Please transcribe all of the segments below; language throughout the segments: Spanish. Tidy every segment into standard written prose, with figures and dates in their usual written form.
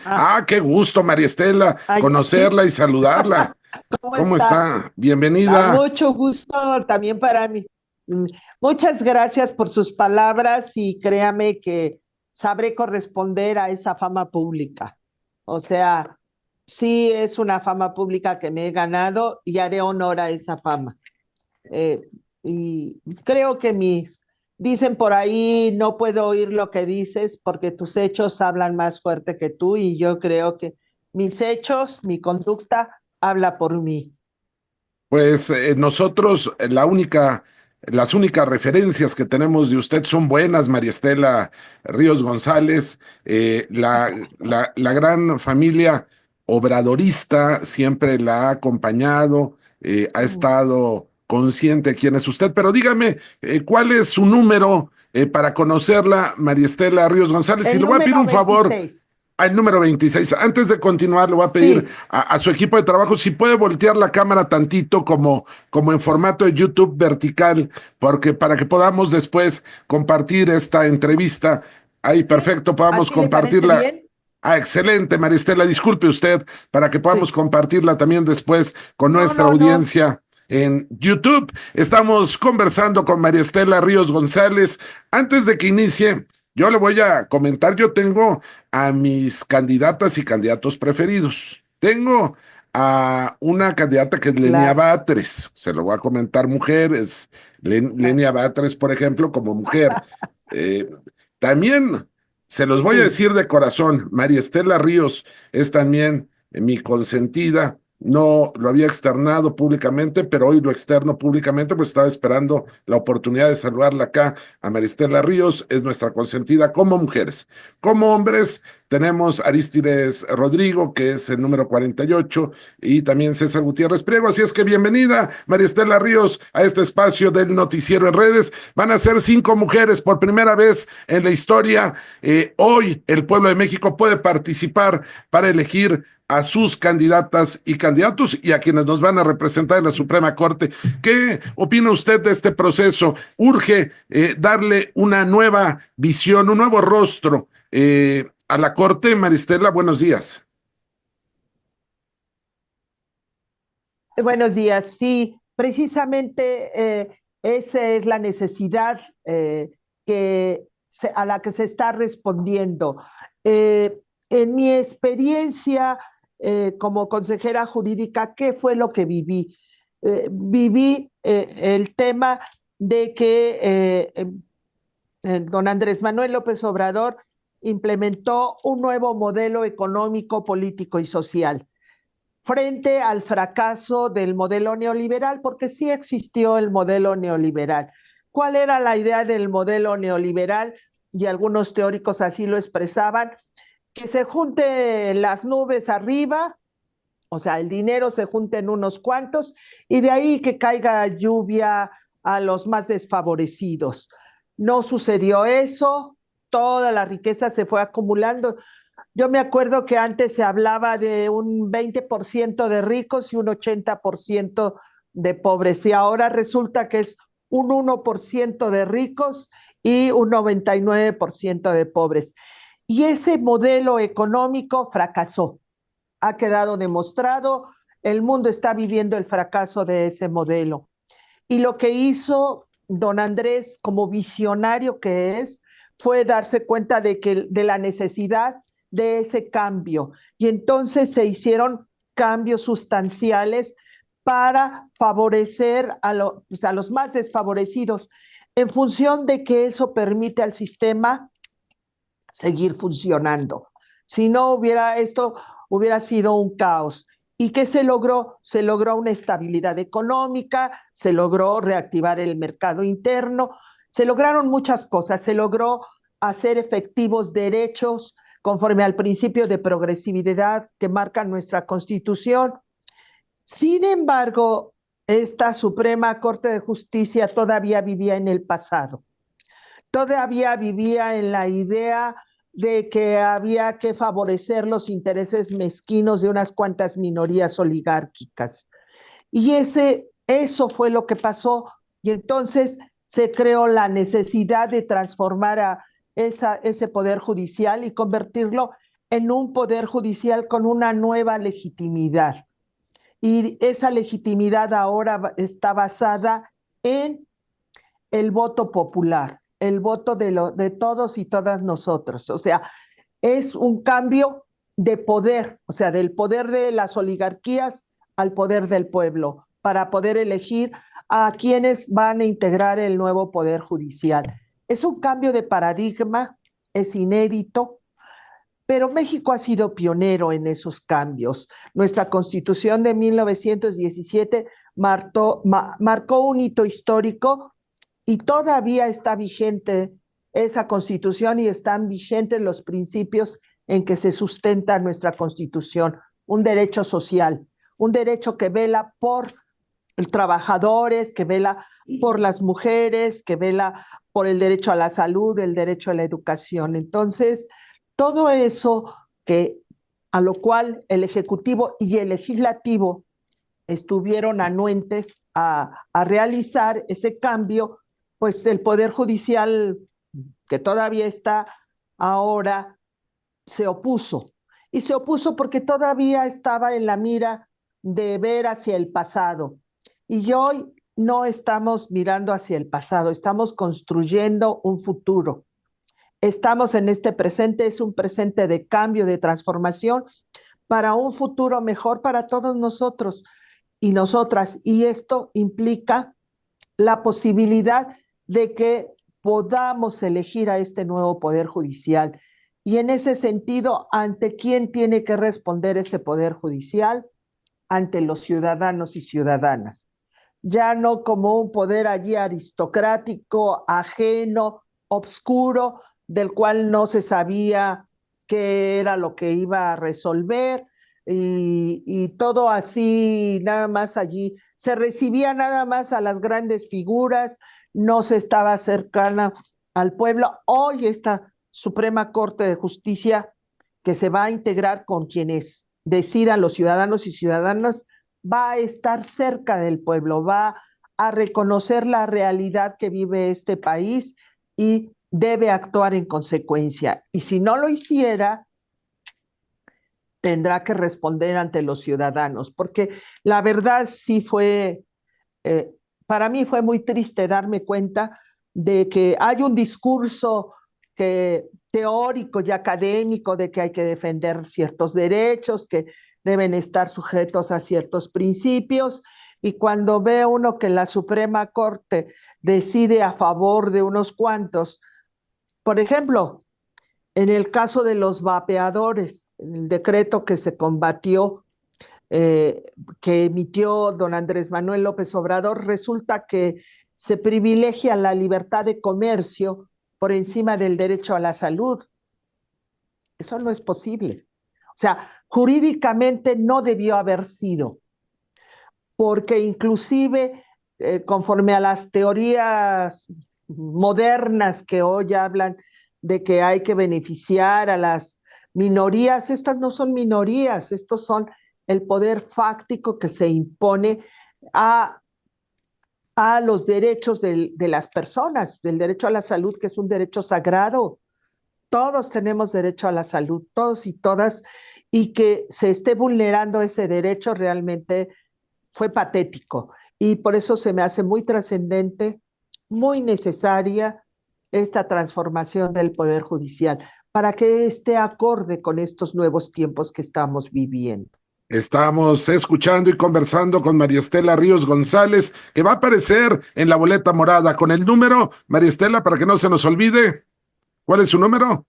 Ah, Ah, qué gusto, María Estela, ay, sí, conocerla y saludarla. ¿cómo ¿Cómo está? está? Bienvenida. Mucho gusto también para mí. Mm, Muchas gracias por sus palabras y créame que sabré corresponder a esa fama pública. O sea, sí es una fama pública que me he ganado y haré honor a esa fama. Eh, y creo que dicen por ahí, no puedo oír lo que dices porque tus hechos hablan más fuerte que tú y yo creo que mis hechos, mi conducta habla por mí. Pues nosotros, las únicas referencias que tenemos de usted son buenas, María Estela Ríos González. La gran familia obradorista siempre la ha acompañado, ha Mm. estado consciente de quién es usted. Pero dígame, ¿cuál es su número para conocerla, María Estela Ríos González? Y El le voy a pedir número un favor. 26. Al número 26. Antes de continuar, le voy a pedir Sí, a su equipo de trabajo si puede voltear la cámara tantito como en formato de YouTube vertical, porque para que podamos después compartir esta entrevista. Ahí, sí, perfecto, podamos así le parece compartirla. bien. Ah, excelente, Maristela, disculpe usted, para que podamos Sí. compartirla también después con No, nuestra no, no. audiencia en YouTube. Estamos conversando con María Estela Ríos González. Antes de que inicie, yo le voy a comentar, yo tengo a mis candidatas y candidatos preferidos. Tengo a una candidata que es Lenia Claro. Batres, se lo voy a comentar, mujeres. Lenia Batres, por ejemplo, como mujer. Eh, También se los voy a Sí. decir de corazón, María Estela Ríos es también mi consentida. No lo había externado públicamente, pero hoy lo externo públicamente, pues estaba esperando la oportunidad de saludarla acá a Maristela Ríos, es nuestra consentida como mujeres. Como hombres, tenemos Arístides Rodrigo, que es el número 48, y también César Gutiérrez Priego. Así es que bienvenida, María Estela Ríos, a este espacio del Noticiero en Redes. Van a ser 5 mujeres por primera vez en la historia. Hoy el pueblo de México puede participar para elegir a sus candidatas y candidatos y a quienes nos van a representar en la Suprema Corte. ¿Qué opina usted de este proceso? Urge darle una nueva visión, un nuevo rostro a la Corte. Maristela, buenos días. Buenos días. Sí, precisamente esa es la necesidad a la que se está respondiendo. Eh, en mi experiencia como consejera jurídica, ¿qué fue lo que viví? Viví el tema de que don Andrés Manuel López Obrador implementó un nuevo modelo económico, político y social frente al fracaso del modelo neoliberal, porque sí existió el modelo neoliberal. ¿Cuál era la idea del modelo neoliberal? Y algunos teóricos así lo expresaban, que se junte las nubes arriba, o sea, el dinero se junte en unos cuantos y de ahí que caiga lluvia a los más desfavorecidos. No sucedió eso, toda la riqueza se fue acumulando. Yo me acuerdo que antes se hablaba de un 20% de ricos y un 80% de pobres, y ahora resulta que es un 1% de ricos y un 99% de pobres. Y ese modelo económico fracasó, ha quedado demostrado, el mundo está viviendo el fracaso de ese modelo. Y lo que hizo don Andrés como visionario que es, fue darse cuenta de la necesidad de ese cambio. Y entonces se hicieron cambios sustanciales para favorecer pues, a los más desfavorecidos, en función de que eso permite al sistema seguir funcionando. Si no hubiera esto, hubiera sido un caos. ¿Y qué se logró? Se logró una estabilidad económica, se logró reactivar el mercado interno, se lograron muchas cosas, se logró hacer efectivos derechos conforme al principio de progresividad que marca nuestra Constitución. Sin embargo, esta Suprema Corte de Justicia todavía vivía en el pasado, todavía vivía en la idea de que había que favorecer los intereses mezquinos de unas cuantas minorías oligárquicas. Y eso fue lo que pasó. Y entonces se creó la necesidad de transformar ese poder judicial y convertirlo en un poder judicial con una nueva legitimidad. Y esa legitimidad ahora está basada en el voto popular, el voto de todos y todas nosotros. O sea, es un cambio de poder, o sea, del poder de las oligarquías al poder del pueblo, para poder elegir a quienes van a integrar el nuevo poder judicial. Es un cambio de paradigma, es inédito, pero México ha sido pionero en esos cambios. Nuestra Constitución de 1917 marcó un hito histórico y todavía está vigente esa Constitución y están vigentes los principios en que se sustenta nuestra Constitución. Un derecho social, un derecho que vela por los trabajadores, que vela por las mujeres, que vela por el derecho a la salud, el derecho a la educación. Entonces, todo eso que a lo cual el Ejecutivo y el Legislativo estuvieron anuentes a realizar ese cambio, pues el Poder Judicial, que todavía está ahora, se opuso. Y se opuso porque todavía estaba en la mira de ver hacia el pasado. Y hoy no estamos mirando hacia el pasado, estamos construyendo un futuro. Estamos en este presente, es un presente de cambio, de transformación, para un futuro mejor para todos nosotros y nosotras. Y esto implica la posibilidad de que podamos elegir a este nuevo poder judicial. Y en ese sentido, ¿ante quién tiene que responder ese poder judicial? Ante los ciudadanos y ciudadanas. Ya no como un poder allí aristocrático, ajeno, obscuro, del cual no se sabía qué era lo que iba a resolver, y todo así, nada más allí. Se recibía nada más a las grandes figuras, no se estaba cercana al pueblo. Hoy esta Suprema Corte de Justicia, que se va a integrar con quienes decidan los ciudadanos y ciudadanas, va a estar cerca del pueblo, va a reconocer la realidad que vive este país y debe actuar en consecuencia. Y si no lo hiciera, tendrá que responder ante los ciudadanos, porque la verdad sí fue, eh, para mí fue muy triste darme cuenta de que hay un discurso teórico y académico de que hay que defender ciertos derechos, que deben estar sujetos a ciertos principios, y cuando ve uno que la Suprema Corte decide a favor de unos cuantos, por ejemplo, en el caso de los vapeadores, en el decreto que se combatió, eh, que emitió don Andrés Manuel López Obrador, resulta que se privilegia la libertad de comercio por encima del derecho a la salud. Eso no es posible. O sea, jurídicamente no debió haber sido, porque inclusive conforme a las teorías modernas que hoy hablan de que hay que beneficiar a las minorías, estas no son minorías, estos son el poder fáctico que se impone a, a los derechos de las personas, del derecho a la salud, que es un derecho sagrado. Todos tenemos derecho a la salud, todos y todas, y que se esté vulnerando ese derecho realmente fue patético. Y por eso se me hace muy trascendente, muy necesaria esta transformación del Poder Judicial, para que esté acorde con estos nuevos tiempos que estamos viviendo. Estamos escuchando y conversando con María Estela Ríos González, que va a aparecer en la boleta morada con el número, María Estela, para que no se nos olvide. ¿Cuál es su número?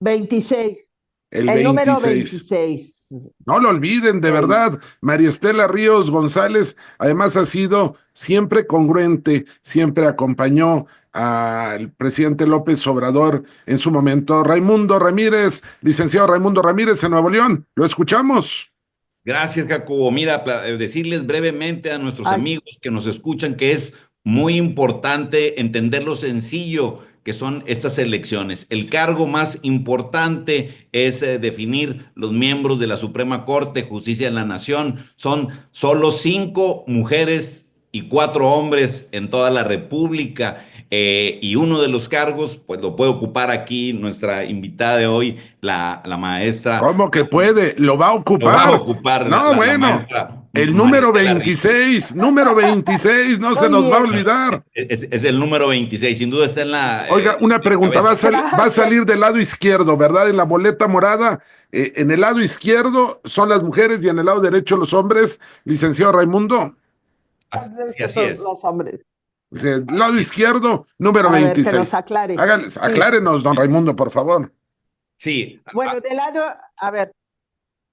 26, El el número 26. 26. No lo olviden, de verdad. María Estela Ríos González, además ha sido siempre congruente, siempre acompañó al presidente López Obrador en su momento. Raimundo Ramírez, licenciado Raimundo Ramírez en Nuevo León, lo escuchamos. Gracias, Jacobo. Mira, decirles brevemente a nuestros Ay, amigos que nos escuchan que es muy importante entender lo sencillo que son estas elecciones. El cargo más importante es definir los miembros de la Suprema Corte de Justicia de la Nación. Son solo 5 mujeres y 4 hombres en toda la República. Y uno de los cargos, pues lo puede ocupar aquí nuestra invitada de hoy, la maestra. ¿Cómo que puede? Lo va a Lo va a ocupar. ocupar No, la bueno, maestra el número 26, no se nos va a Oye, olvidar. Es el número 26, sin duda está en Oiga, una la pregunta, cabeza. va a gracias. salir del lado izquierdo, ¿verdad? En la boleta morada, en el lado izquierdo son las mujeres y en el lado derecho los hombres, licenciado Raimundo. Sí, Que así son es. los hombres. Dice, lado izquierdo, número A ver, que nos 26. aclare. Háganles, Sí. aclárenos, don Raimundo, por favor. Sí, Bueno, a ver,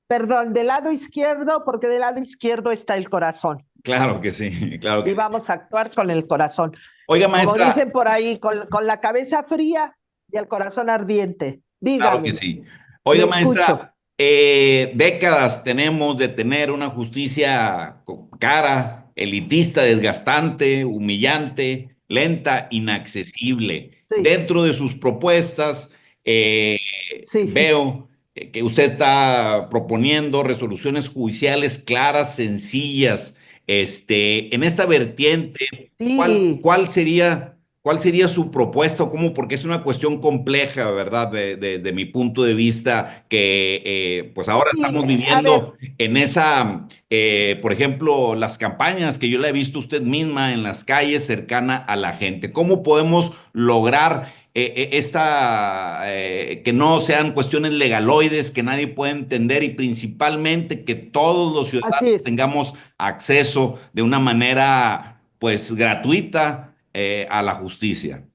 perdón, del lado izquierdo, porque del lado izquierdo está el corazón claro que sí, claro que y sí. vamos a actuar con el corazón. Oiga, Como maestra, dicen por ahí, con la cabeza fría y el corazón ardiente. claro que Dígame, sí. le Oiga, escucho. maestra, décadas tenemos de tener una justicia cara, elitista, desgastante, humillante, lenta, inaccesible. Sí, Dentro de sus propuestas, eh, sí, veo que usted está proponiendo resoluciones judiciales claras, sencillas. En esta vertiente, sí, ¿cuál sería su propuesta o cómo? Porque es una cuestión compleja, ¿verdad? De mi punto de vista, que pues ahora sí. estamos A ver, viviendo en por ejemplo, las campañas que yo le he visto usted misma en las calles cercana a la gente. ¿Cómo podemos lograr que no sean cuestiones legaloides, que nadie pueda entender y principalmente que todos los ciudadanos así es. tengamos acceso de una manera pues gratuita a la justicia?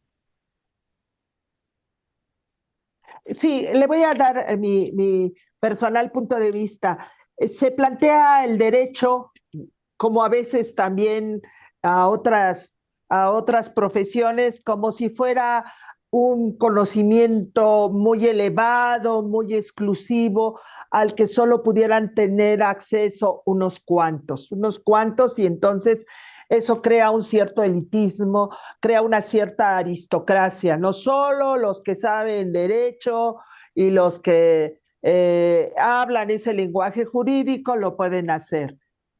Sí, le voy a dar mi personal punto de vista. Se plantea el derecho, como a veces también a a otras profesiones, como si fuera un conocimiento muy elevado, muy exclusivo, al que solo pudieran tener acceso unos cuantos, y entonces eso crea un cierto elitismo, crea una cierta aristocracia, no solo los que saben derecho y los que hablan ese lenguaje jurídico lo pueden hacer.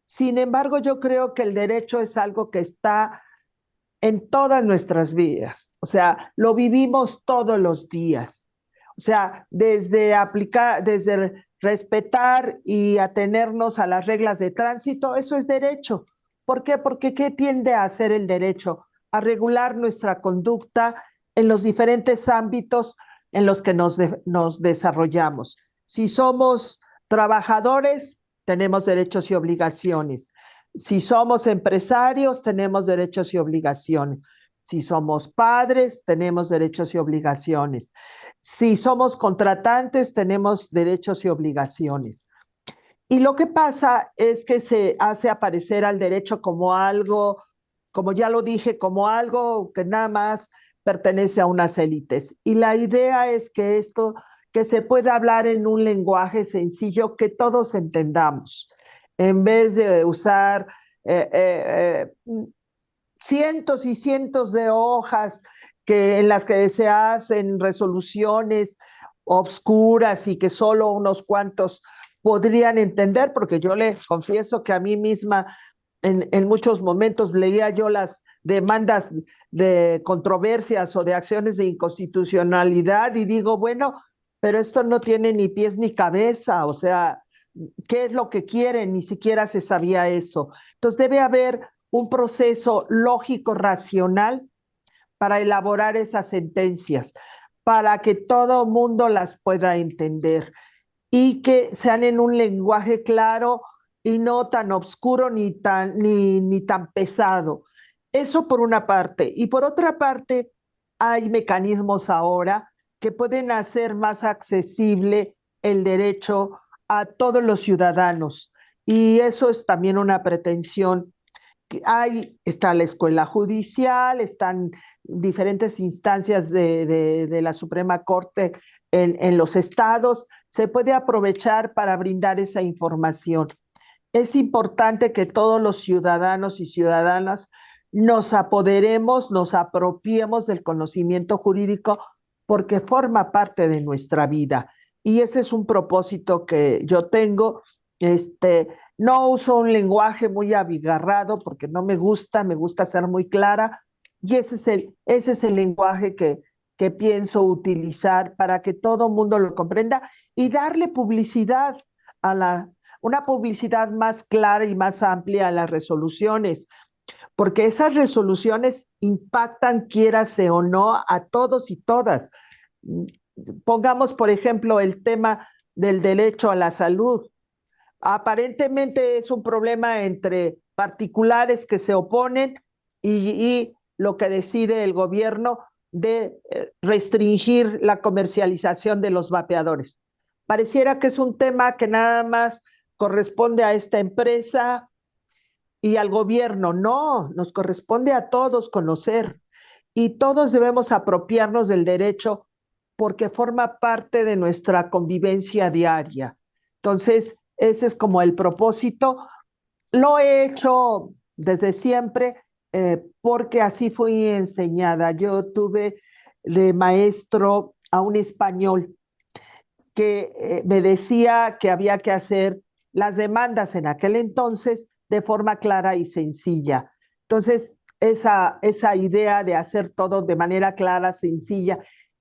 Sin embargo, yo creo que el derecho es algo que está en todas nuestras vidas, o sea, lo vivimos todos los días. O sea, desde aplicar, desde respetar y atenernos a las reglas de tránsito, eso es derecho. ¿Por qué? Porque ¿qué tiende a hacer el derecho? A regular nuestra conducta en los diferentes ámbitos en los que nos desarrollamos. Si somos trabajadores, tenemos derechos y obligaciones. Si somos empresarios, tenemos derechos y obligaciones. Si somos padres, tenemos derechos y obligaciones. Si somos contratantes, tenemos derechos y obligaciones. Y lo que pasa es que se hace aparecer al derecho como algo, como ya lo dije, como algo que nada más pertenece a unas élites. Y la idea es que se pueda hablar en un lenguaje sencillo que todos entendamos, en vez de usar eh, eh, cientos y cientos de hojas en las que se hacen resoluciones obscuras y que solo unos cuantos podrían entender, porque yo le confieso que a mí misma muchos momentos leía yo las demandas de controversias o de acciones de inconstitucionalidad y digo, bueno, pero esto no tiene ni pies ni cabeza, o sea, ¿qué es lo que quieren? Ni siquiera se sabía eso. Entonces debe haber un proceso lógico, racional, para elaborar esas sentencias, para que todo mundo las pueda entender y que sean en un lenguaje claro y no tan oscuro ni tan pesado. Eso por una parte. Y por otra parte, hay mecanismos ahora que pueden hacer más accesible el derecho a todos los ciudadanos. Y eso es también una pretensión. Está la escuela judicial, están diferentes instancias de la Suprema Corte en los estados, se puede aprovechar para brindar esa información. Es importante que todos los ciudadanos y ciudadanas nos apoderemos, nos apropiemos del conocimiento jurídico porque forma parte de nuestra vida. Y ese es un propósito que yo tengo, este, No uso un lenguaje muy abigarrado porque no me gusta ser muy clara y ese es el lenguaje que pienso utilizar para que todo el mundo lo comprenda y darle publicidad a una publicidad más clara y más amplia a las resoluciones, porque esas resoluciones impactan, quiérase o no, a todos y todas. Pongamos, por ejemplo, el tema del derecho a la salud. Aparentemente es un problema entre particulares que se oponen y lo que decide el gobierno de restringir la comercialización de los vapeadores. Pareciera que es un tema que nada más corresponde a esta empresa y al gobierno. No, nos corresponde a todos conocer y todos debemos apropiarnos del derecho porque forma parte de nuestra convivencia diaria. Entonces, ese es como el propósito. Lo he hecho desde siempre porque así fui enseñada. Yo tuve de maestro a un español que me decía que había que hacer las demandas en aquel entonces de forma clara y sencilla. Entonces, esa idea de hacer todo de manera clara, sencilla,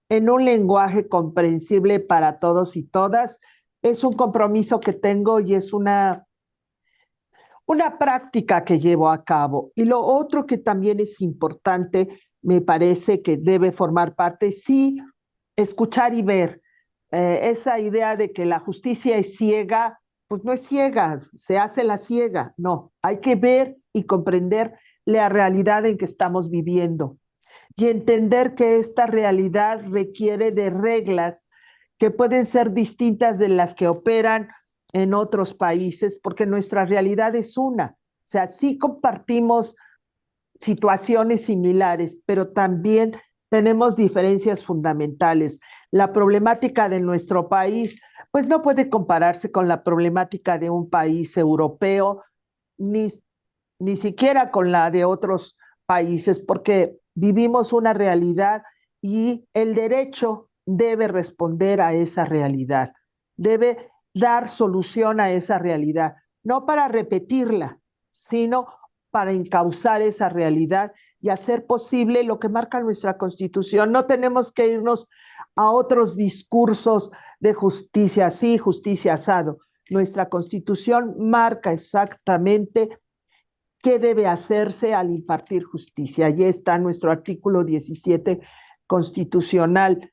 en un lenguaje comprensible para todos y todas, es un compromiso que tengo y es una práctica que llevo a cabo. Y lo otro que también es importante, me parece que debe formar parte, sí, escuchar y ver. Esa idea de que la justicia es ciega, pues no es ciega, se hace la ciega. No, hay que ver y comprender la realidad en que estamos viviendo y entender que esta realidad requiere de reglas que pueden ser distintas de las que operan en otros países, porque nuestra realidad es una. O sea, sí compartimos situaciones similares, pero también tenemos diferencias fundamentales. La problemática de nuestro país, pues no puede compararse con la problemática de un país europeo, ni, ni siquiera con la de otros países, porque vivimos una realidad y el derecho debe responder a esa realidad, debe dar solución a esa realidad, no para repetirla, sino para encauzar esa realidad y hacer posible lo que marca nuestra Constitución. No tenemos que irnos a otros discursos de justicia así, justicia asado. Nuestra Constitución marca exactamente qué debe hacerse al impartir justicia. Allí está nuestro artículo 17 constitucional.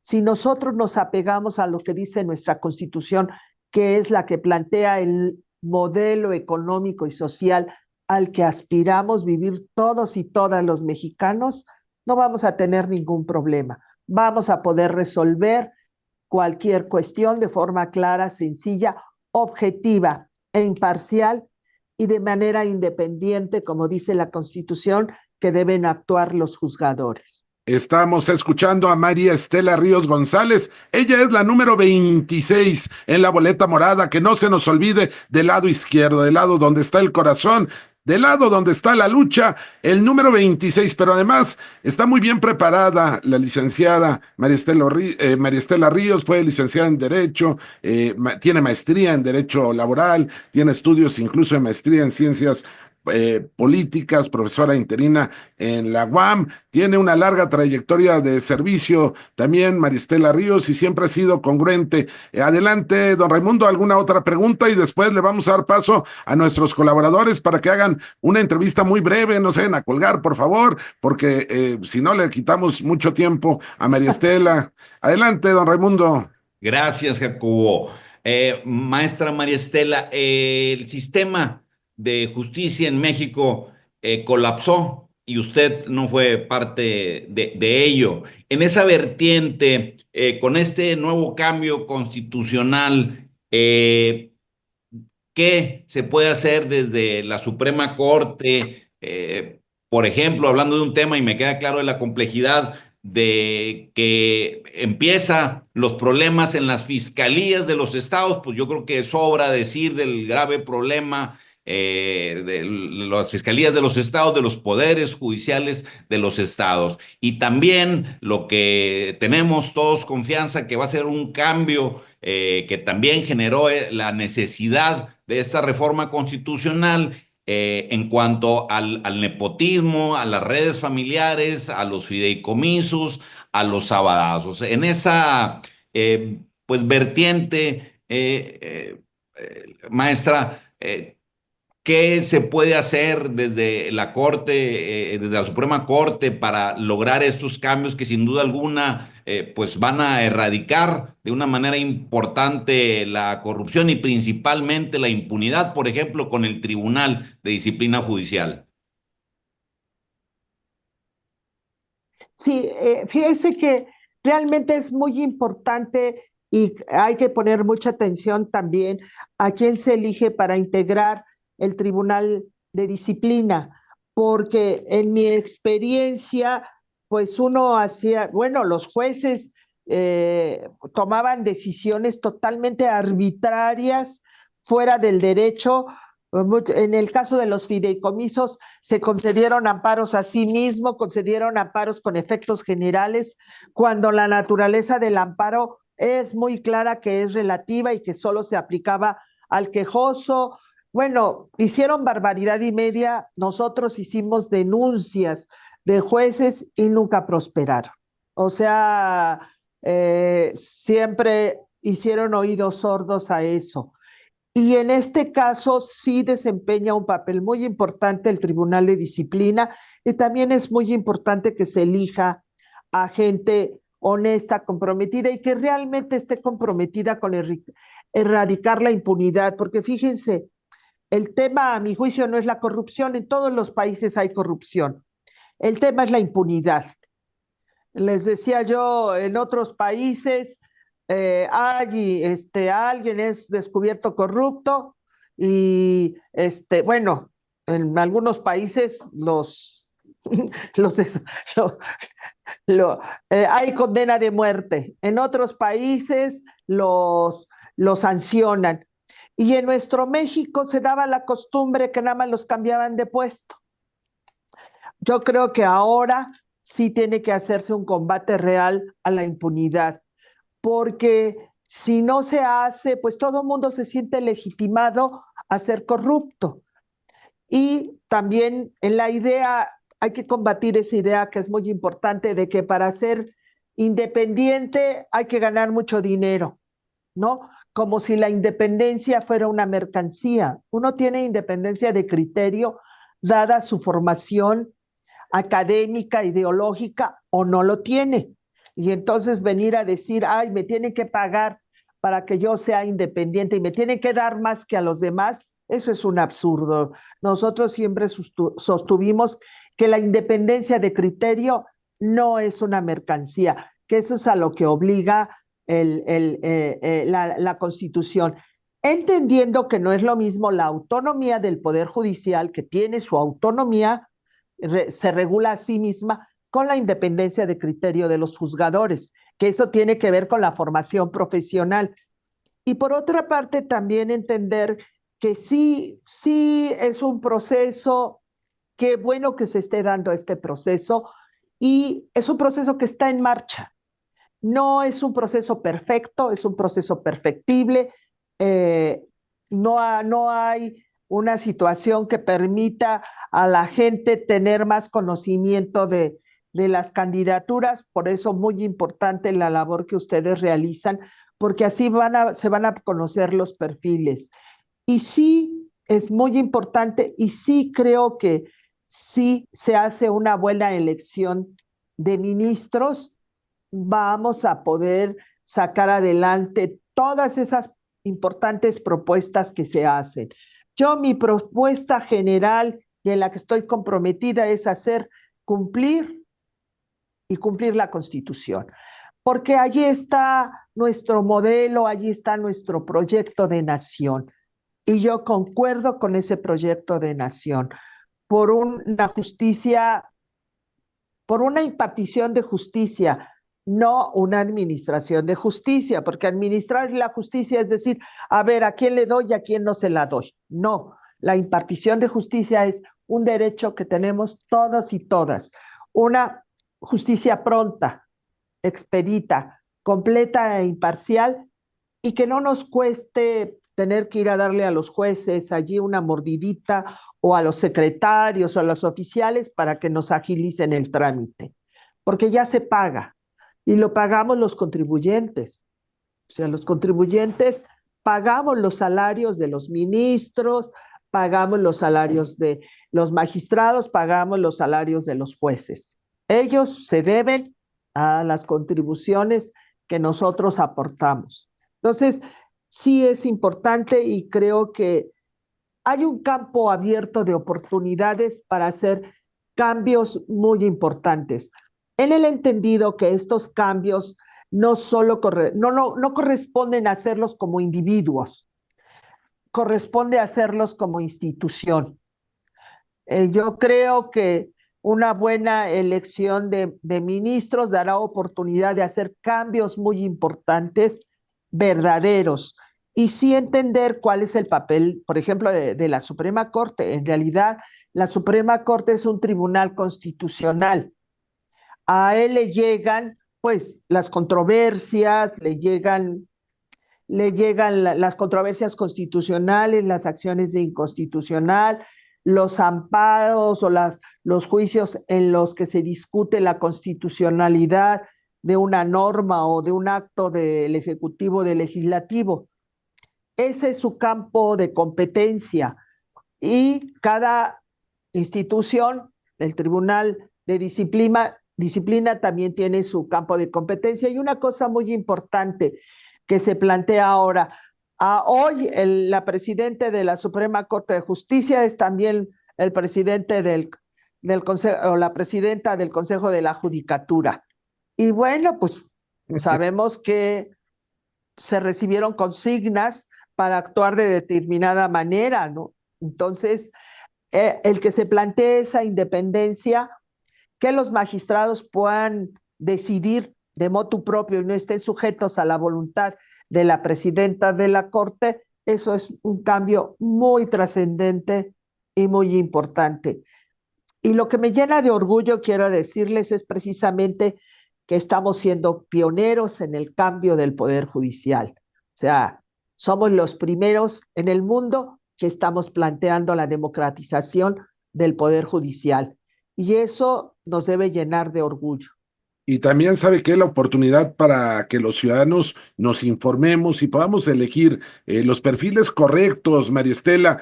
Si nosotros nos apegamos a lo que dice nuestra Constitución, que es la que plantea el modelo económico y social al que aspiramos vivir todos y todas los mexicanos, no vamos a tener ningún problema. Vamos a poder resolver cualquier cuestión de forma clara, sencilla, objetiva e imparcial y de manera independiente, como dice la Constitución, que deben actuar los juzgadores. Estamos escuchando a María Estela Ríos González. Ella es la número 26 en la boleta morada. Que no se nos olvide, del lado izquierdo, del lado donde está el corazón, del lado donde está la lucha, el número 26. Pero además está muy bien preparada la licenciada María Estela Ríos. Fue licenciada en Derecho, tiene maestría en Derecho Laboral, tiene estudios incluso de maestría en Ciencias políticas, profesora interina en la UAM, tiene una larga trayectoria de servicio también Maristela Ríos y siempre ha sido congruente. Adelante, don Raimundo, ¿alguna otra pregunta? Y después le vamos a dar paso a nuestros colaboradores para que hagan una entrevista muy breve, no se vayan a colgar, por favor, porque si no le quitamos mucho tiempo a Maristela. Adelante, don Raimundo. Gracias, Jacobo. Maestra María Estela, el sistema de justicia en México colapsó y usted no fue parte de ello. En esa vertiente, con este nuevo cambio constitucional, ¿qué se puede hacer desde la Suprema Corte? Por ejemplo, hablando de un tema, y me queda claro de la complejidad de que empieza los problemas en las fiscalías de los estados, pues yo creo que sobra decir del grave problema de las fiscalías de los estados, de los poderes judiciales de los estados. Y también lo que tenemos todos confianza que va a ser un cambio que también generó la necesidad de esta reforma constitucional en cuanto al nepotismo, a las redes familiares, a los fideicomisos, a los sabadazos. En esa pues vertiente, maestra, ¿qué se puede hacer desde la Corte, desde la Suprema Corte para lograr estos cambios que sin duda alguna pues van a erradicar de una manera importante la corrupción y principalmente la impunidad, por ejemplo, con el Tribunal de Disciplina Judicial? Sí, fíjese que realmente es muy importante y hay que poner mucha atención también a quién se elige para integrar el Tribunal de Disciplina, porque en mi experiencia, pues uno hacía, bueno, los jueces tomaban decisiones totalmente arbitrarias, fuera del derecho. En el caso de los fideicomisos, se concedieron amparos a sí mismo, concedieron amparos con efectos generales, cuando la naturaleza del amparo es muy clara que es relativa y que solo se aplicaba al quejoso. Bueno, hicieron barbaridad y media, nosotros hicimos denuncias de jueces y nunca prosperaron. O sea, siempre hicieron oídos sordos a eso. Y en este caso sí desempeña un papel muy importante el Tribunal de Disciplina y también es muy importante que se elija a gente honesta, comprometida y que realmente esté comprometida con erradicar la impunidad, porque fíjense, el tema a mi juicio no es la corrupción, en todos los países hay corrupción, el tema es la impunidad. Les decía yo, en otros países alguien es descubierto corrupto y bueno, en algunos países los lo, hay condena de muerte, en otros países los sancionan. Y en nuestro México se daba la costumbre que nada más los cambiaban de puesto. Yo creo que ahora sí tiene que hacerse un combate real a la impunidad, porque si no se hace, pues todo el mundo se siente legitimado a ser corrupto. Y también en la idea, hay que combatir esa idea que es muy importante de que para ser independiente hay que ganar mucho dinero, ¿no? Como si la independencia fuera una mercancía. Uno tiene independencia de criterio dada su formación académica, ideológica, o no lo tiene. Y entonces venir a decir, ay, me tienen que pagar para que yo sea independiente y me tienen que dar más que a los demás, eso es un absurdo. Nosotros siempre sostuvimos que la independencia de criterio no es una mercancía, que eso es a lo que obliga la Constitución, entendiendo que no es lo mismo la autonomía del Poder Judicial, que tiene su autonomía, se regula a sí misma con la independencia de criterio de los juzgadores, que eso tiene que ver con la formación profesional. Y por otra parte, también entender que sí es un proceso, qué bueno que se esté dando este proceso, y es un proceso que está en marcha. No es un proceso perfecto, es un proceso perfectible. eh, no hay una situación que permita a la gente tener más conocimiento de las candidaturas, por eso muy importante la labor que ustedes realizan, porque así se van a conocer los perfiles. Y sí es muy importante y sí creo que sí se hace una buena elección de ministros, vamos a poder sacar adelante todas esas importantes propuestas que se hacen. Yo, mi propuesta general y en la que estoy comprometida es hacer cumplir y cumplir la Constitución, porque allí está nuestro modelo, allí está nuestro proyecto de nación. Y yo concuerdo con ese proyecto de nación por una justicia, por una impartición de justicia, no una administración de justicia, porque administrar la justicia es decir, a ver, ¿a quién le doy y a quién no se la doy? No, La impartición de justicia es un derecho que tenemos todos y todas. Una justicia pronta, expedita, completa e imparcial, y que no nos cueste tener que ir a darle a los jueces allí una mordidita, o a los secretarios o a los oficiales para que nos agilicen el trámite, porque ya se paga y lo pagamos los contribuyentes. O sea, los contribuyentes pagamos los salarios de los ministros, pagamos los salarios de los magistrados, pagamos los salarios de los jueces. Ellos se deben a las contribuciones que nosotros aportamos. Entonces, sí es importante, y creo que hay un campo abierto de oportunidades para hacer cambios muy importantes. En el entendido que estos cambios no solo no corresponden a hacerlos como individuos, corresponde a hacerlos como institución. Yo creo que una buena elección de ministros dará oportunidad de hacer cambios muy importantes, verdaderos, y sí entender cuál es el papel, por ejemplo, de la Suprema Corte. En realidad, la Suprema Corte es un tribunal constitucional. A él le llegan, pues, las controversias, le llegan las controversias constitucionales, las acciones de inconstitucional, los amparos o los juicios en los que se discute la constitucionalidad de una norma o de un acto del Ejecutivo, del Legislativo. Ese es su campo de competencia, y cada institución, el Tribunal de Disciplina también tiene su campo de competencia. Y una cosa muy importante que se plantea ahora, hoy la presidenta de la Suprema Corte de Justicia es también el presidente del Consejo, o la presidenta del Consejo de la Judicatura. Y bueno, pues sabemos que se recibieron consignas para actuar de determinada manera, ¿no? Entonces, el que se plantee esa independencia, que los magistrados puedan decidir de motu propio y no estén sujetos a la voluntad de la presidenta de la Corte, eso es un cambio muy trascendente y muy importante. Y lo que me llena de orgullo, quiero decirles, es precisamente que estamos siendo pioneros en el cambio del Poder Judicial. O sea, somos los primeros en el mundo que estamos planteando la democratización del Poder Judicial. Y eso nos debe llenar de orgullo. Y también sabe que la oportunidad para que los ciudadanos nos informemos y podamos elegir los perfiles correctos, María Estela,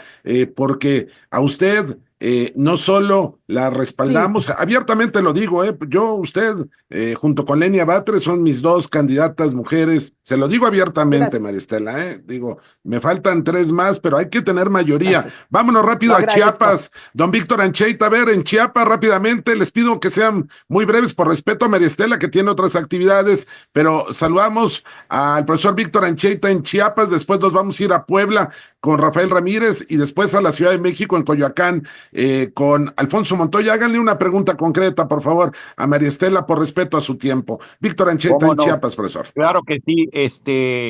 porque a usted no solo la respaldamos, Sí, abiertamente lo digo, usted, junto con Lenia Batres, son mis dos candidatas mujeres, se lo digo abiertamente, gracias, María Estela, digo, me faltan tres más, pero hay que tener mayoría. gracias. Vámonos Lo rápido a agradezco. Chiapas, don Víctor Ancheita. A ver, en Chiapas rápidamente, les pido que sean muy breves por respeto a María Estela, que tiene otras actividades, pero saludamos al profesor Víctor Ancheita en Chiapas, después nos vamos a ir a Puebla con Rafael Ramírez y después a la Ciudad de México, en Coyoacán, con Alfonso Montoya. Háganle una pregunta concreta, por favor, a María Estela por respeto a su tiempo. Víctor Ancheita ¿Cómo en no? Chiapas, profesor. Claro que sí,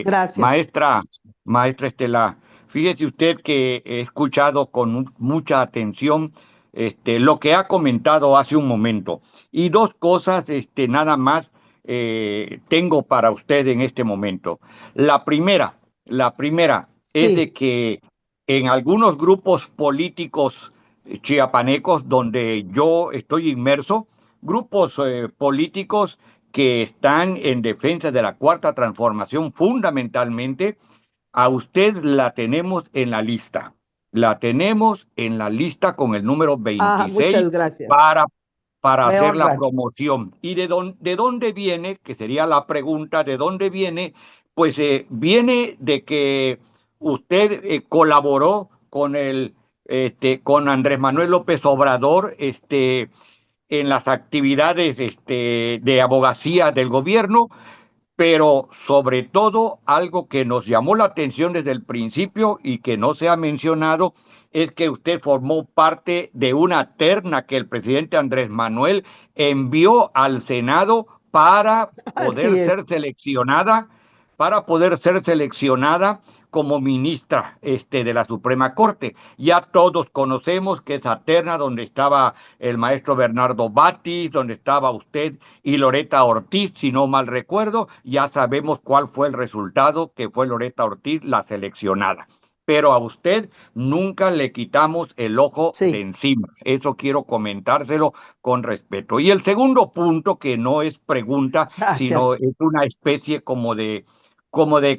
Gracias. maestra Estela, fíjese usted que he escuchado con mucha atención lo que ha comentado hace un momento. Y dos cosas, nada más tengo para usted en este momento. La primera es Sí, de que en algunos grupos políticos chiapanecos donde yo estoy inmerso, grupos políticos que están en defensa de la cuarta transformación fundamentalmente, a usted la tenemos en la lista. La tenemos en la lista con el número muchas 26 gracias. para, para Me hacer la honran. promoción. ¿Y de dónde viene? Que sería la pregunta, ¿de dónde viene? Pues viene de que usted colaboró con Andrés Manuel López Obrador, en las actividades de abogacía del gobierno, pero sobre todo algo que nos llamó la atención desde el principio y que no se ha mencionado es que usted formó parte de una terna que el presidente Andrés Manuel envió al Senado Así es. para poder ser seleccionada como ministra de la Suprema Corte. Ya todos conocemos que esa terna donde estaba el maestro Bernardo Batis, donde estaba usted y Loretta Ortiz, si no mal recuerdo, ya sabemos cuál fue el resultado, que fue Loretta Ortiz la seleccionada. Pero a usted nunca le quitamos el ojo de Sí, encima. Eso quiero comentárselo con respeto. Y el segundo punto, que no es pregunta, sino gracias. es una especie como de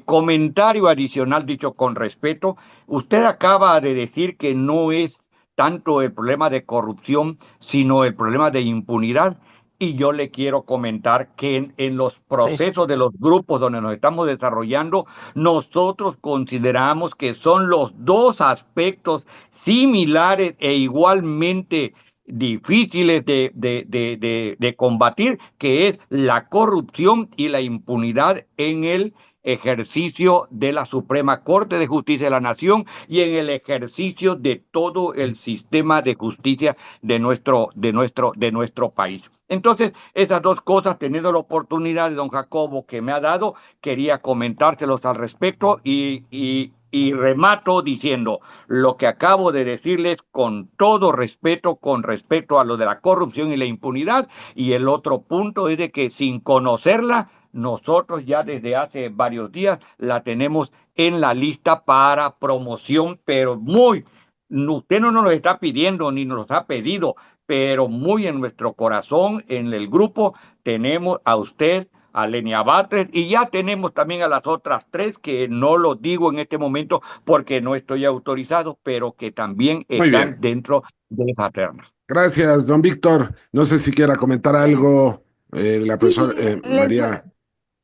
comentario adicional dicho con respeto. Usted acaba de decir que no es tanto el problema de corrupción, sino el problema de impunidad. Y yo le quiero comentar que en los Sí, procesos de los grupos donde nos estamos desarrollando, nosotros consideramos que son los dos aspectos similares e igualmente difíciles de combatir, que es la corrupción y la impunidad en el ejercicio de la Suprema Corte de Justicia de la Nación y en el ejercicio de todo el sistema de justicia de nuestro país. Entonces, esas dos cosas, teniendo la oportunidad de don Jacobo que me ha dado, quería comentárselos al respecto y remato diciendo lo que acabo de decirles con todo respeto, con respecto a lo de la corrupción y la impunidad, y el otro punto es de que sin conocerla, nosotros ya desde hace varios días la tenemos en la lista para promoción, pero usted no nos lo está pidiendo ni nos lo ha pedido, pero muy en nuestro corazón, en el grupo, tenemos a usted, a Lenia Batres, y ya tenemos también a las otras tres, que no lo digo en este momento porque no estoy autorizado, pero que también Muy están bien. dentro de esa terna. Gracias, don Víctor. No sé si quiera comentar algo, la profesora sí, María.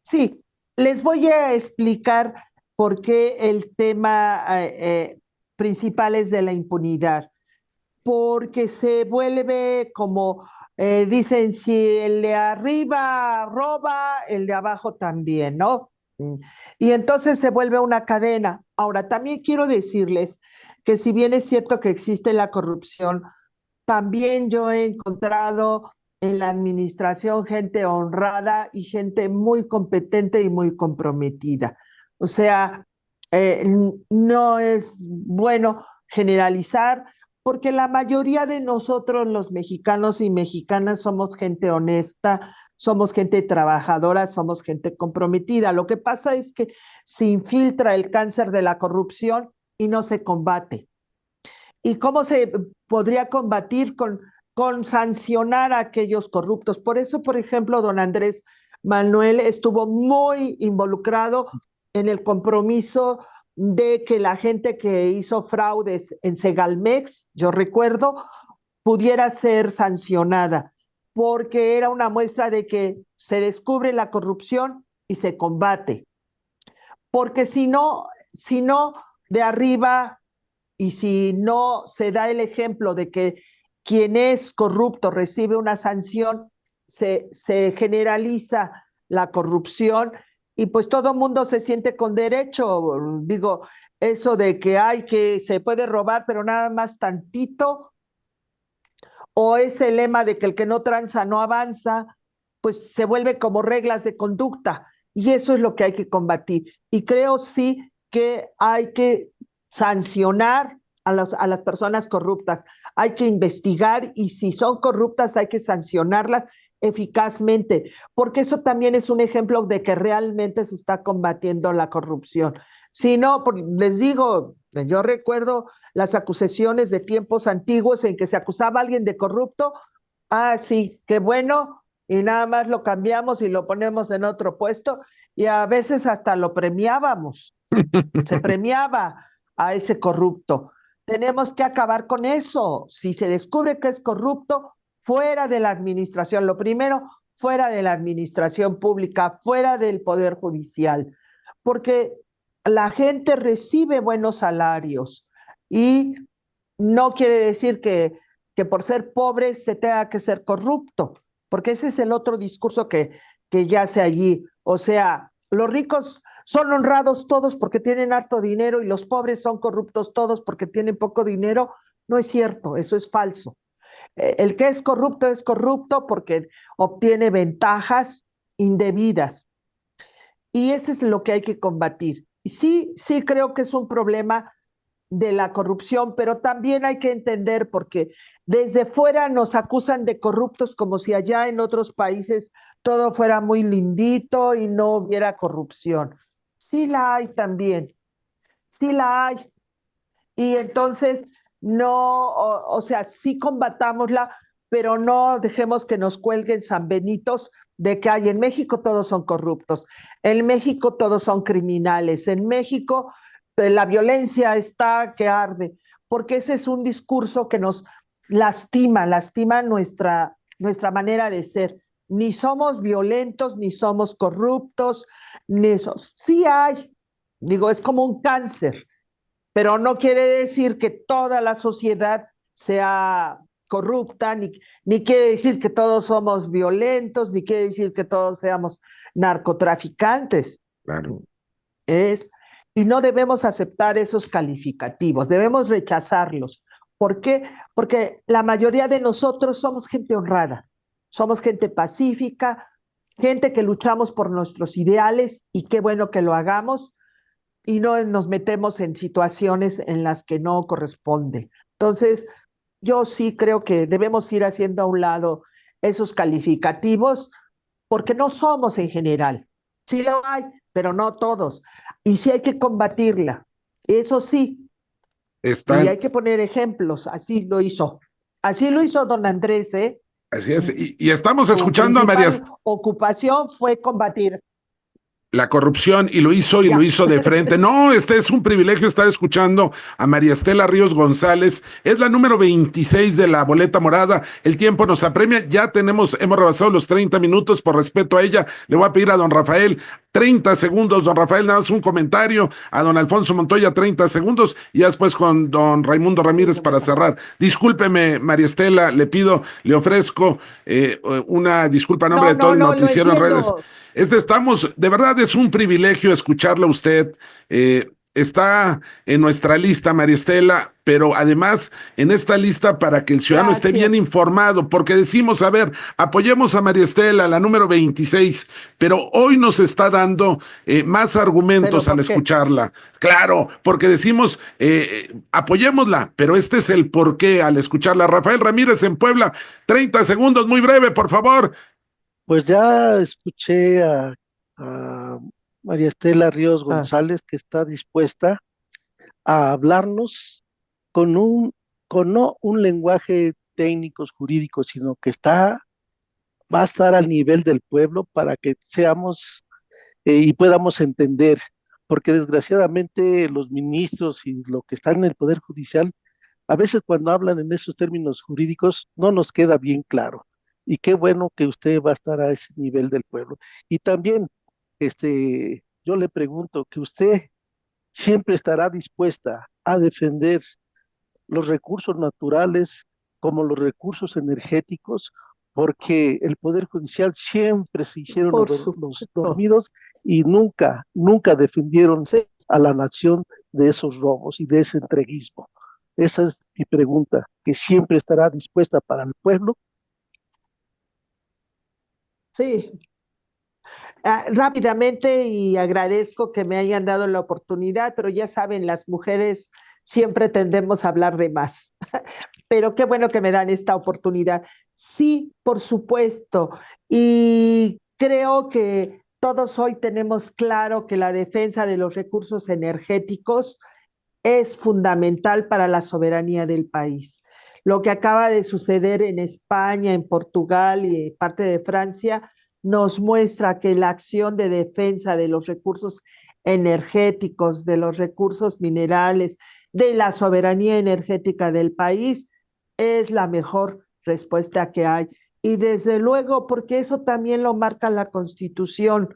sí, les voy a explicar por qué el tema principal es de la impunidad. Porque se vuelve como, dicen, si el de arriba roba, el de abajo también, ¿no? Mm. Y entonces se vuelve una cadena. Ahora, también quiero decirles que si bien es cierto que existe la corrupción, también yo he encontrado en la administración gente honrada y gente muy competente y muy comprometida. O sea, no es bueno generalizar porque la mayoría de nosotros, los mexicanos y mexicanas, somos gente honesta, somos gente trabajadora, somos gente comprometida. Lo que pasa es que se infiltra el cáncer de la corrupción y no se combate. ¿Y cómo se podría combatir con sancionar a aquellos corruptos? Por eso, por ejemplo, don Andrés Manuel estuvo muy involucrado en el compromiso de que la gente que hizo fraudes en Segalmex, yo recuerdo, pudiera ser sancionada, porque era una muestra de que se descubre la corrupción y se combate. Porque si no, de arriba y si no se da el ejemplo de que quien es corrupto recibe una sanción, se generaliza la corrupción y pues todo el mundo se siente con derecho. Digo, eso de que hay que se puede robar, pero nada más tantito, o ese lema de que el que no tranza no avanza, pues se vuelve como reglas de conducta y eso es lo que hay que combatir. Y creo sí que hay que sancionar a las personas corruptas, hay que investigar y si son corruptas hay que sancionarlas eficazmente, porque eso también es un ejemplo de que realmente se está combatiendo la corrupción. Si no, les digo, yo recuerdo las acusaciones de tiempos antiguos en que se acusaba a alguien de corrupto, ah, sí, qué bueno, y nada más lo cambiamos y lo ponemos en otro puesto, y a veces hasta lo premiábamos, se premiaba a ese corrupto. Tenemos que acabar con eso. Si se descubre que es corrupto, fuera de la administración, lo primero, fuera de la administración pública, fuera del poder judicial, porque la gente recibe buenos salarios y no quiere decir que por ser pobre se tenga que ser corrupto, porque ese es el otro discurso que yace allí. O sea, los ricos son honrados todos porque tienen harto dinero y los pobres son corruptos todos porque tienen poco dinero. No es cierto, eso es falso. El que es corrupto porque obtiene ventajas indebidas. Y eso es lo que hay que combatir. sí, sí creo que es un problema de la corrupción, pero también hay que entender porque desde fuera nos acusan de corruptos como si allá en otros países todo fuera muy lindito y no hubiera corrupción. Sí la hay también, sí la hay. Y entonces no, o sea, sí combatámosla, pero no dejemos que nos cuelguen sanbenitos de que hay en México todos son corruptos, en México todos son criminales, en México la violencia está que arde, porque ese es un discurso que nos lastima nuestra manera de ser. Ni somos violentos, ni somos corruptos, ni eso. Sí hay, digo, es como un cáncer, pero no quiere decir que toda la sociedad sea corrupta, ni quiere decir que todos somos violentos, ni quiere decir que todos seamos narcotraficantes. Claro. Es, y no debemos aceptar esos calificativos, debemos rechazarlos. ¿Por qué? Porque la mayoría de nosotros somos gente honrada, somos gente pacífica, gente que luchamos por nuestros ideales y qué bueno que lo hagamos y no nos metemos en situaciones en las que no corresponde. Entonces, yo sí creo que debemos ir haciendo a un lado esos calificativos porque no somos en general. Sí lo hay, pero no todos. Y sí hay que combatirla. Eso sí, y Están, hay que poner ejemplos. Así lo hizo don Andrés, ¿eh? así es, y estamos Su escuchando a María, principal ocupación fue combatir. la corrupción y lo Ya. hizo de frente. No, este es un privilegio estar escuchando a María Estela Ríos González. Es la número 26 de la boleta morada. El tiempo nos apremia. Hemos rebasado los 30 minutos por respeto a ella. Le voy a pedir a don Rafael 30 segundos, don Rafael, nada más un comentario, a don Alfonso Montoya 30 segundos y después con don Raimundo Ramírez para cerrar. Discúlpeme, María Estela, le pido, le ofrezco una disculpa a nombre No, de todo no, el no, lo noticiero en redes. entiendo. De verdad es un privilegio escucharla a usted. Está en nuestra lista, María Estela, pero además en esta lista para que el ciudadano esté bien Gracias. informado, porque decimos, a ver, apoyemos a María Estela, la número 26, pero hoy nos está dando más ¿Pero argumentos al por qué? escucharla. Claro, porque decimos, apoyémosla, pero este es el porqué al escucharla. Rafael Ramírez en Puebla, 30 segundos, muy breve, por favor. Pues ya escuché a María Estela Ríos Ah, González que está dispuesta a hablarnos con con no un lenguaje técnico jurídico, sino que va a estar al nivel del pueblo para que seamos y podamos entender, porque desgraciadamente los ministros y lo que están en el Poder Judicial, a veces cuando hablan en esos términos jurídicos no nos queda bien claro. Y qué bueno que usted va a estar a ese nivel del pueblo. Y también, yo le pregunto que usted siempre estará dispuesta a defender los recursos naturales como los recursos energéticos, porque el Poder Judicial siempre se hicieron por los supuesto. dormidos y nunca defendieron Sí. a la nación de esos robos y de ese entreguismo. Esa es mi pregunta, que siempre estará dispuesta para el pueblo. Sí, rápidamente y agradezco que me hayan dado la oportunidad, pero ya saben, las mujeres siempre tendemos a hablar de más. Pero qué bueno que me dan esta oportunidad. Sí, por supuesto. Y creo que todos hoy tenemos claro que la defensa de los recursos energéticos es fundamental para la soberanía del país. Lo que acaba de suceder en España, en Portugal y parte de Francia nos muestra que la acción de defensa de los recursos energéticos, de los recursos minerales, de la soberanía energética del país es la mejor respuesta que hay. Y desde luego, porque eso también lo marca la Constitución.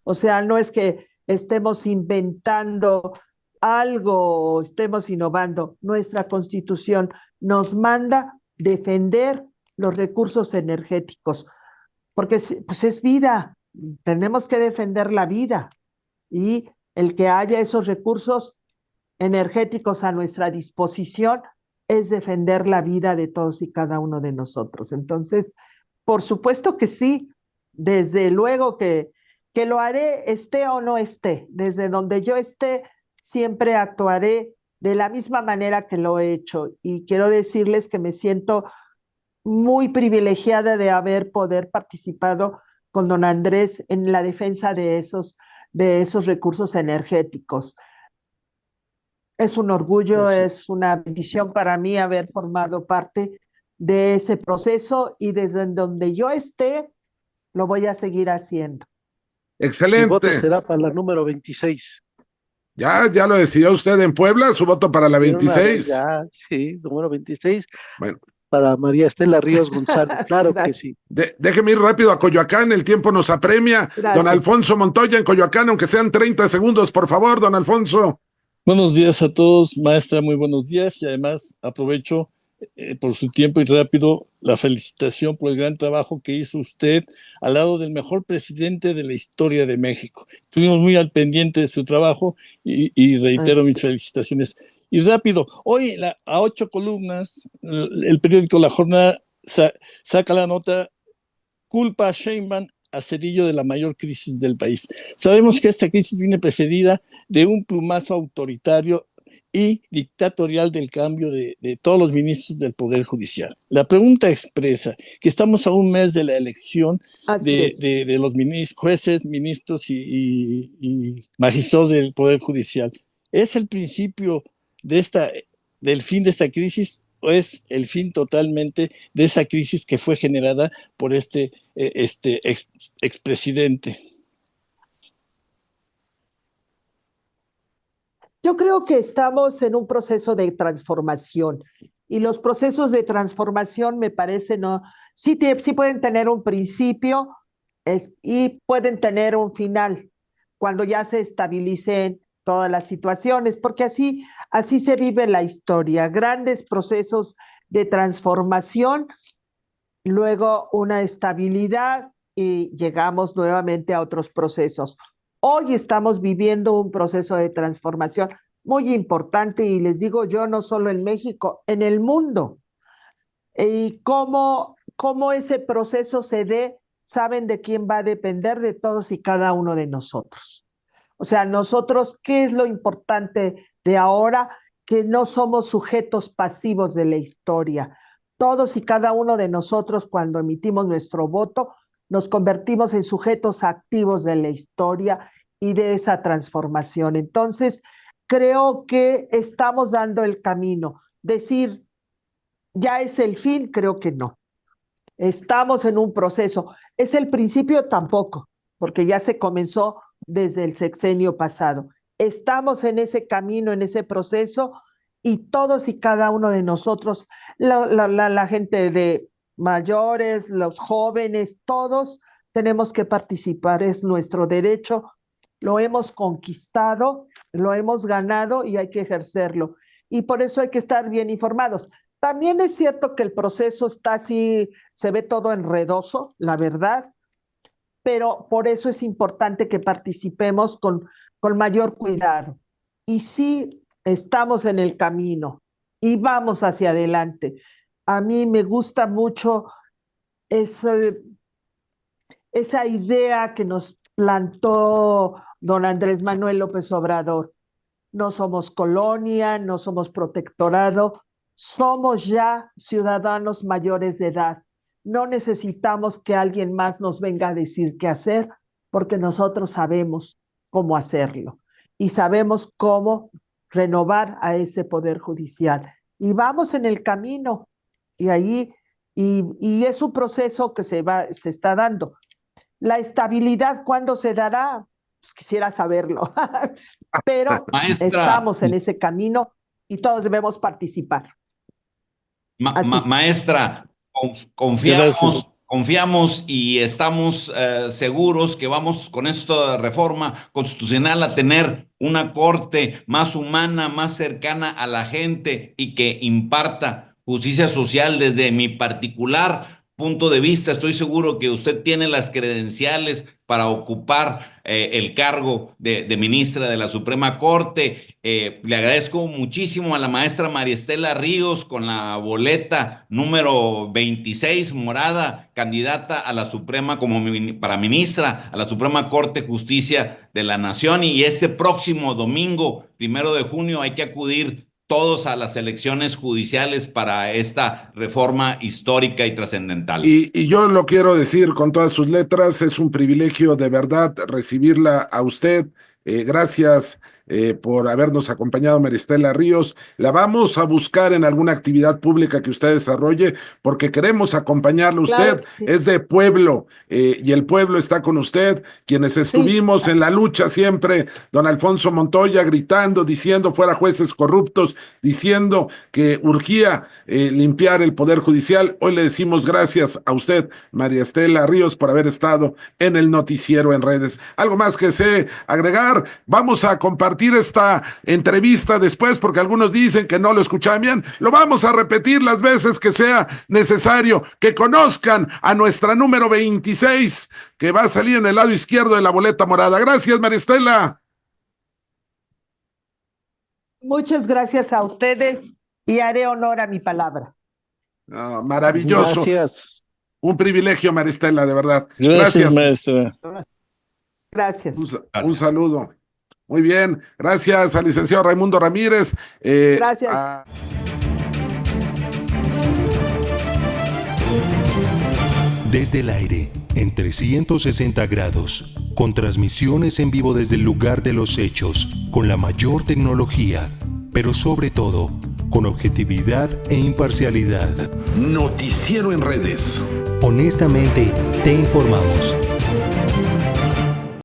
O sea, no es que estemos inventando algo o estemos innovando. Nuestra Constitución nos manda defender los recursos energéticos, porque pues es vida, tenemos que defender la vida y el que haya esos recursos energéticos a nuestra disposición es defender la vida de todos y cada uno de nosotros. Entonces, por supuesto que sí, desde luego que lo haré esté o no esté. Desde donde yo esté, siempre actuaré de la misma manera que lo he hecho. Y quiero decirles que me siento muy privilegiada de haber poder participado con don Andrés en la defensa de esos recursos energéticos. Es un orgullo, Gracias. es una bendición para mí haber formado parte de ese proceso y desde donde yo esté, lo voy a seguir haciendo. Mi voto Excelente. será para la número 26. Ya lo decidió usted en Puebla, su voto para la Tiene una, 26. ya, sí, número 26 Bueno, para María Estela Ríos González. Claro que Gracias, sí. déjeme ir rápido a Coyoacán, el tiempo nos apremia. Don gracias. Alfonso Montoya en Coyoacán, aunque sean 30 segundos, por favor, don Alfonso. Buenos días a todos, maestra, muy buenos días y además aprovecho por su tiempo y rápido la felicitación por el gran trabajo que hizo usted al lado del mejor presidente de la historia de México. Estuvimos muy al pendiente de su trabajo y reitero mis felicitaciones. Y rápido, hoy a 8 columnas, el periódico La Jornada saca la nota culpa a Sheinbaum a Cedillo de la mayor crisis del país. Sabemos que esta crisis viene precedida de un plumazo autoritario y dictatorial del cambio de todos los ministros del Poder Judicial. La pregunta expresa que estamos a un mes de la elección de los jueces, ministros y magistrados del Poder Judicial. ¿Es el principio del fin de esta crisis o es el fin totalmente de esa crisis que fue generada por este expresidente? Yo creo que estamos en un proceso de transformación y los procesos de transformación me parece sí pueden tener un principio y pueden tener un final cuando ya se estabilicen todas las situaciones, porque así se vive la historia, grandes procesos de transformación, luego una estabilidad y llegamos nuevamente a otros procesos. Hoy estamos viviendo un proceso de transformación muy importante y les digo yo, no solo en México, en el mundo. Y cómo ese proceso se dé, saben de quién va a depender, de todos y cada uno de nosotros. O sea, nosotros, ¿qué es lo importante de ahora? Que no somos sujetos pasivos de la historia. Todos y cada uno de nosotros, cuando emitimos nuestro voto, nos convertimos en sujetos activos de la historia y de esa transformación. Entonces, creo que estamos dando el camino. Decir, ya es el fin, creo que no. Estamos en un proceso. ¿Es el principio? Tampoco, porque ya se comenzó desde el sexenio pasado. Estamos en ese camino, en ese proceso, y todos y cada uno de nosotros, la gente de mayores, los jóvenes, todos tenemos que participar, es nuestro derecho, lo hemos conquistado, lo hemos ganado y hay que ejercerlo. Y por eso hay que estar bien informados. También es cierto que el proceso está así, se ve todo enredoso, la verdad, pero por eso es importante que participemos con mayor cuidado. Y sí, estamos en el camino y vamos hacia adelante. A mí me gusta mucho esa idea que nos plantó don Andrés Manuel López Obrador. No somos colonia, no somos protectorado, somos ya ciudadanos mayores de edad. No necesitamos que alguien más nos venga a decir qué hacer, porque nosotros sabemos cómo hacerlo y sabemos cómo renovar a ese poder judicial. Y vamos en el camino y ahí, y es un proceso que se está dando. La estabilidad, ¿cuándo se dará? Pues quisiera saberlo, pero Maestra, estamos en ese camino y todos debemos participar. Así. maestra, Gracias. confiamos y estamos seguros que vamos con esta reforma constitucional a tener una corte más humana, más cercana a la gente y que imparta justicia social desde mi particular punto de vista. Estoy seguro que usted tiene las credenciales para ocupar el cargo de ministra de la Suprema Corte. Le agradezco muchísimo a la maestra María Estela Ríos con la boleta número 26 morada, candidata a la Suprema para ministra a la Suprema Corte de Justicia de la Nación. Y este próximo domingo, 1 de junio, hay que acudir todos a las elecciones judiciales para esta reforma histórica y trascendental. Y yo lo quiero decir con todas sus letras, es un privilegio de verdad recibirla a usted. Gracias por habernos acompañado, María Estela Ríos. La vamos a buscar en alguna actividad pública que usted desarrolle, porque queremos acompañarla a usted. Claro, sí. Es de pueblo, y el pueblo está con usted. Quienes estuvimos en la lucha siempre, don Alfonso Montoya gritando, diciendo fuera jueces corruptos, diciendo que urgía limpiar el Poder Judicial. Hoy le decimos gracias a usted, María Estela Ríos, por haber estado en el noticiero en redes. ¿Algo más que se agregar? Vamos a compartir esta entrevista después, porque algunos dicen que no lo escuchaban bien. Lo vamos a repetir las veces que sea necesario. Que conozcan a nuestra número 26, que va a salir en el lado izquierdo de la boleta morada. Gracias, María Estela. Muchas gracias a ustedes y haré honor a mi palabra. Maravilloso. Gracias. Un privilegio, María Estela, de verdad. Gracias, maestra. Gracias. Un saludo. Muy bien, gracias al licenciado Raimundo Ramírez. Gracias. Desde el aire, en 360 grados, con transmisiones en vivo desde el lugar de los hechos, con la mayor tecnología, pero sobre todo, con objetividad e imparcialidad. Noticiero en redes. Honestamente, te informamos.